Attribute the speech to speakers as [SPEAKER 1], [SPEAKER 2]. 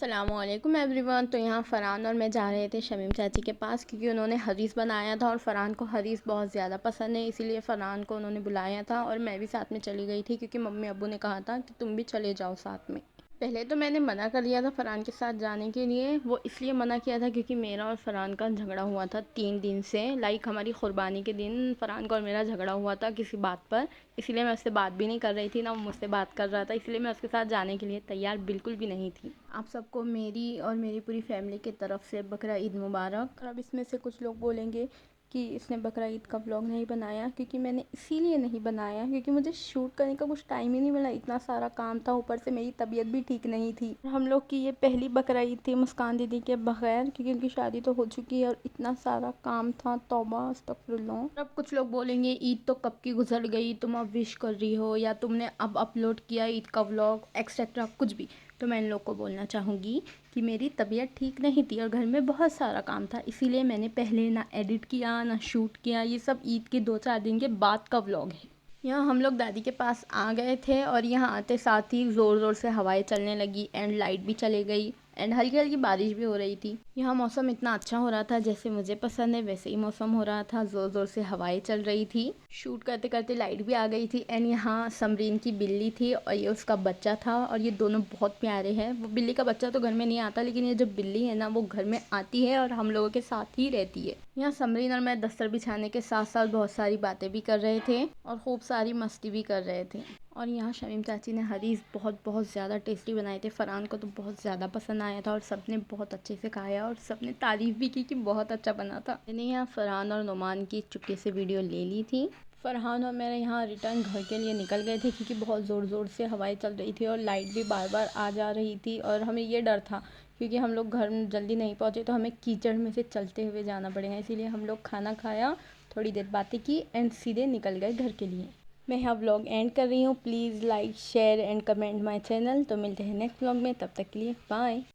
[SPEAKER 1] अस्सलामुअलैकुम एवरीवन। तो यहाँ फ़रहान और मैं जा रहे थे शमीम चाची के पास, क्योंकि उन्होंने हदीस बनाया था और फ़रहान को हदीस बहुत ज़्यादा पसंद है, इसीलिए फ़रहान को उन्होंने बुलाया था और मैं भी साथ में चली गई थी, क्योंकि मम्मी अब्बू ने कहा था कि तुम भी चले जाओ साथ में। पहले तो मैंने मना कर दिया था फ़रहान के साथ जाने के लिए। वो इसलिए मना किया था क्योंकि मेरा और फ़रहान का झगड़ा हुआ था 3 दिन से। लाइक हमारी क़ुरबानी के दिन फ़रहान का और मेरा झगड़ा हुआ था किसी बात पर, इसीलिए मैं उससे बात भी नहीं कर रही थी, ना वो मुझसे बात कर रहा था, इसलिए मैं उसके साथ जाने के लिए तैयार बिल्कुल भी नहीं थी। आप सबको मेरी और मेरी पूरी फैमिली की तरफ से बकरा ईद मुबारक। और अब इसमें से कुछ लोग बोलेंगे कि इसने बकरा ईद का व्लॉग नहीं बनाया, क्योंकि मैंने इसीलिए नहीं बनाया क्योंकि मुझे शूट करने का कुछ टाइम ही नहीं मिला, इतना सारा काम था, ऊपर से मेरी तबीयत भी ठीक नहीं थी। हम लोग की ये पहली बकरा ईद थी मुस्कान दीदी के बगैर, क्योंकि उनकी शादी तो हो चुकी है और इतना सारा काम था, तौबा अस्तगफिरुल्लाह। अब कुछ लोग बोलेंगे ईद तो कब की गुजर गई, तुम अब विश कर रही हो, या तुमने अब अपलोड किया ईद का व्लॉग एक्सेट्रा कुछ भी। तो मैं इन लोग को बोलना चाहूँगी कि मेरी तबीयत ठीक नहीं थी और घर में बहुत सारा काम था, इसीलिए मैंने पहले ना एडिट किया ना शूट किया। ये सब ईद के 2-4 दिन के बाद का व्लॉग है। यहाँ हम लोग दादी के पास आ गए थे और यहाँ आते साथ ही ज़ोर ज़ोर से हवाएं चलने लगी एंड लाइट भी चली गई एंड हल्की हल्की बारिश भी हो रही थी। यहाँ मौसम इतना अच्छा हो रहा था जैसे मुझे पसंद है वैसे ही मौसम हो रहा था, ज़ोर ज़ोर से हवाएं चल रही थी। शूट करते करते लाइट भी आ गई थी एंड यहाँ समरीन की बिल्ली थी और ये उसका बच्चा था और ये दोनों बहुत प्यारे हैं। वो बिल्ली का बच्चा तो घर में नहीं आता, लेकिन ये जो बिल्ली है ना वो घर में आती है और हम लोगों के साथ ही रहती है। यहाँ समरीन और मैं दस्तर बिछाने के साथ साथ बहुत सारी बातें भी कर रहे थे और खूब सारी मस्ती भी कर रहे थे। और यहाँ शमीम चाची ने हदीस बहुत बहुत ज़्यादा टेस्टी बनाए थे। फ़रहान को तो बहुत ज़्यादा पसंद आया था और सबने बहुत अच्छे से खाया और सबने तारीफ़ भी की कि बहुत अच्छा बना था। मैंने यहाँ फ़रहान और नुमान की चुटकी से वीडियो ले ली थी। फ़रहान और मेरे यहाँ रिटर्न घर के लिए निकल गए थे, क्योंकि बहुत ज़ोर ज़ोर से हवाएं चल रही थी और लाइट भी बार बार आ जा रही थी और हमें ये डर था क्योंकि हम लोग घर में जल्दी नहीं पहुँचे तो हमें कीचड़ में से चलते हुए जाना पड़ेगा, इसीलिए हम लोग खाना खाया, थोड़ी देर बातें की एंड सीधे निकल गए घर के लिए। मैं यहाँ व्लॉग एंड कर रही हूँ। Please like share and comment my channel. तो मिलते हैं नेक्स्ट व्लॉग में, तब तक के लिए बाय।